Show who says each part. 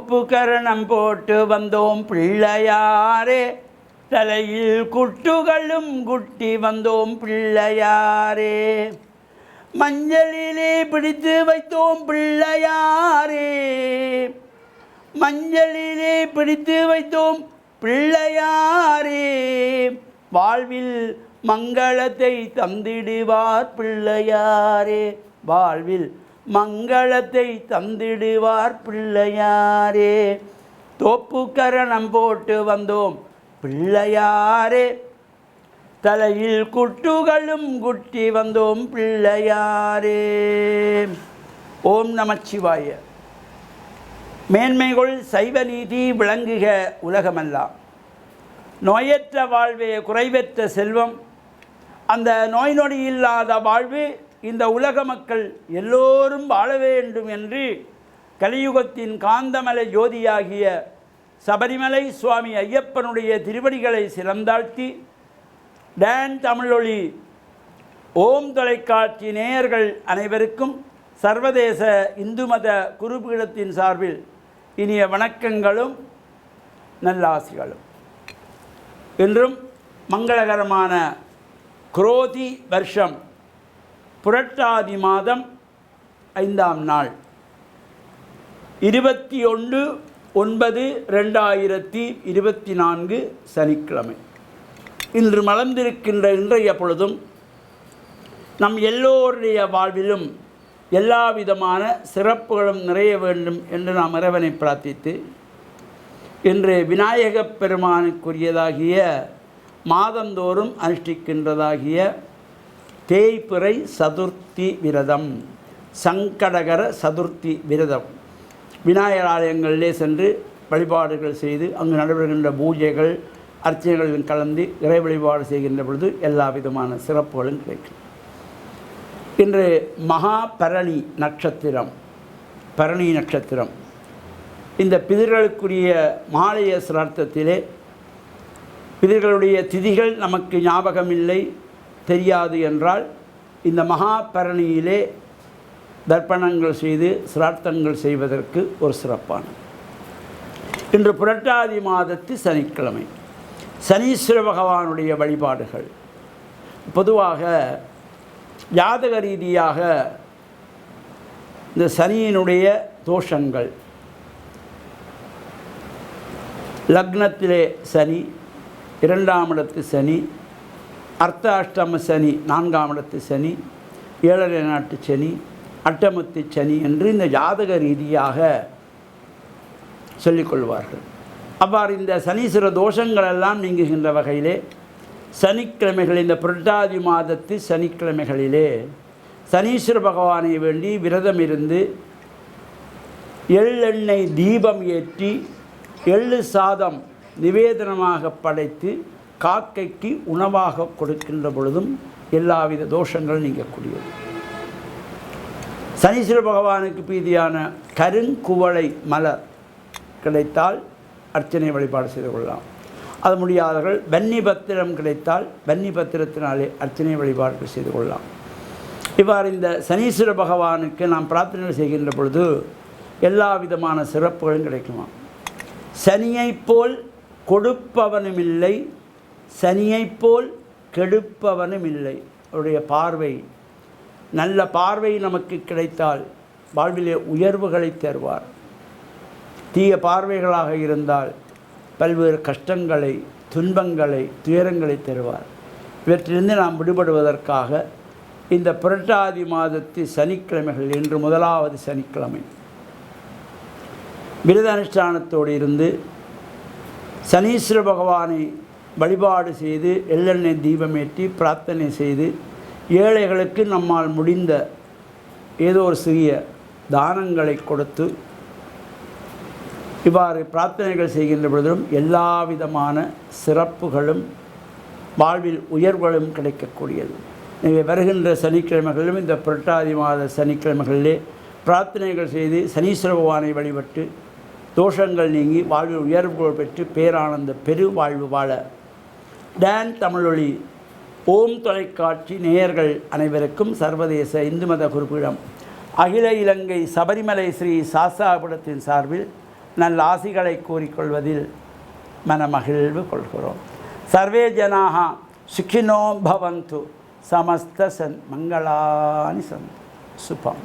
Speaker 1: தோப்பு கரணம் போட்டு வந்தோம் பிள்ளையாரே, தலையில் குட்டுகளும் குட்டி வந்தோம் பிள்ளையாரே. மஞ்சளிலே பிடித்து வைத்தோம் பிள்ளையாரே, மஞ்சளிலே பிடித்து வைத்தோம் பிள்ளையாரே. வாழ்வில் மங்களத்தை தந்திடுவார் பிள்ளையாரே, வாழ்வில் மங்களத்தை தந்திடுவார் பிள்ளையாரே. தோப்பு கரணம் போட்டு வந்தோம் பிள்ளையாரே, தலையில் குட்டுகளும் குட்டி வந்தோம் பிள்ளையாரே. ஓம் நமச்சிவாய. மேன்மைகள் சைவ நீதி விளங்குக உலகமெல்லாம். நோயற்ற வாழ்வே குறைவற்ற செல்வம். அந்த நோய் நொடி இல்லாத வாழ்வு இந்த உலக மக்கள் எல்லோரும் வாழ வேண்டும் என்று கலியுகத்தின் காந்தமலை ஜோதியாகிய சபரிமலை சுவாமி ஐயப்பனுடைய திருவடிகளை சிறந்தாழ்த்தி டான் தமிழொலி ஓம் தொலைக்காட்சி நேயர்கள் அனைவருக்கும் சர்வதேச இந்து மத குருபீடத்தின் சார்பில் இனிய வணக்கங்களும் நல்லாசிகளும். இன்றும் மங்களகரமான குரோதி வருஷம் புரட்டாதி மாதம் 5ஆம் நாள் 21/9/2024 சனிக்கிழமை. இன்று மலர்ந்திருக்கின்ற இன்றைய பொழுதும் நம் எல்லோருடைய வாழ்விலும் எல்லா விதமான சிறப்புகளும் நிறைய வேண்டும் என்று நாம் இறைவனை பிரார்த்தித்து இன்று விநாயகப் பெருமானுக்குரியதாகிய மாதந்தோறும் அனுஷ்டிக்கின்றதாகிய தேய்பிறை சதுர்த்தி விரதம், சங்கடகர சதுர்த்தி விரதம், விநாயகர் ஆலயங்களிலே சென்று வழிபாடுகள் செய்து அங்கு நடைபெறுகின்ற பூஜைகள் அர்ச்சனைகளில் கலந்து இறை வழிபாடு செய்கின்ற பொழுது எல்லா விதமான சிறப்புகளும் கிடைக்கும். இன்று மகா பரணி நட்சத்திரம், பரணி நட்சத்திரம். இந்த பிதர்களுக்குரிய மாலைய சிரார்த்தத்திலே பிதர்களுடைய திதிகள் நமக்கு ஞாபகம் இல்லை, தெரியாது என்றால் இந்த மகா பரணியிலே தர்ப்பணங்கள் செய்து சிரார்த்தங்கள் செய்வதற்கு ஒரு சிறப்பான. இன்று புரட்டாதி மாதத்து சனிக்கிழமை. சனீஸ்வர பகவானுடைய வழிபாடுகள். பொதுவாக ஜாதக ரீதியாக இந்த சனியினுடைய தோஷங்கள், லக்னத்திலே சனி, 2ஆம் இடத்து சனி, அர்த்த அஷ்டம சனி 4ஆம் இடத்து சனி, 7 நாட்டு சனி, அட்டமத்து சனி என்று இந்த ஜாதக ரீதியாக சொல்லிக்கொள்வார்கள். அவ்வாறு இந்த சனீஸ்வர தோஷங்களெல்லாம் நீங்குகின்ற வகையிலே சனிக்கிழமைகள், இந்த புரட்டாதி மாதத்து சனிக்கிழமைகளிலே சனீஸ்வர பகவானை வேண்டி விரதம் இருந்து எள்ளெண்ணெய் தீபம் ஏற்றி எள்ளு சாதம் நிவேதனமாக படைத்து காக்கைக்கு உணவாக கொடுக்கின்ற பொழுதும் எல்லாவித தோஷங்கள் நீங்கக்கூடியது. சனீஸ்வர பகவானுக்கு பிரீதியான கருங்குவளை மலர் கிடைத்தால் அர்ச்சனை வழிபாடு செய்து கொள்ளலாம். அது முடியாதவர்கள் வன்னி பத்திரம் கிடைத்தால் வன்னி பத்திரத்தினாலே அர்ச்சனை வழிபாடு செய்து கொள்ளலாம். இவ்வாறு இந்த சனீஸ்வர பகவானுக்கு நாம் பிரார்த்தனை செய்கின்ற பொழுது எல்லா விதமான சிறப்புகளும் கிடைக்குமா. சனியைப் போல் கொடுப்பவனும் இல்லை, சனியைப் போல் கெடுப்பவனும் இல்லை. அவருடைய பார்வை, நல்ல பார்வை நமக்கு கிடைத்தால் வாழ்விலே உயர்வுகளை தருவார். தீய பார்வைகளாக இருந்தால் பல்வேறு கஷ்டங்களை, துன்பங்களை, துயரங்களை தருவார். இவற்றிலிருந்து நாம் விடுபடுவதற்காக இந்த புரட்டாதி மாதத்து சனிக்கிழமைகள், இன்று முதலாவது சனிக்கிழமை, விரத அனுஷ்டானத்தோடு இருந்து சனீஸ்வர பகவானை வழிபாடு செய்து எள்ளெண்ணெய் தீபமேற்றி பிரார்த்தனை செய்து ஏழைகளுக்கு நம்மால் முடிந்த ஏதோ ஒரு சிறிய தானங்களை கொடுத்து இவ்வாறு பிரார்த்தனைகள் செய்கின்ற பொழுதும் எல்லா விதமான சிறப்புகளும் வாழ்வில் உயர்வுகளும் கிடைக்கக்கூடியது. எனவே வருகின்ற சனிக்கிழமைகளிலும் இந்த புரட்டாதி மாத சனிக்கிழமைகளிலே பிரார்த்தனைகள் செய்து சனீஸ்வர பகவானை வழிபட்டு தோஷங்கள் நீங்கி வாழ்வில் உயர்வுகள் பெற்று பேரானந்த பெரு வாழ்வு வாழ டான் தமிழொலி ஓம் தொலைக்காட்சி நேயர்கள் அனைவருக்கும் சர்வதேச இந்து மத குருபீடம் அகில இலங்கை சபரிமலை ஸ்ரீ சாஸ்தாபுரத்தின் சார்பில் நல்ல ஆசிகளை கூறிக்கொள்வதில் மனமகிழ்வு கொள்கிறோம். சர்வே ஜனாக சுகினோ பவந்து சமஸ்த மங்களானி சந்து சுபம்.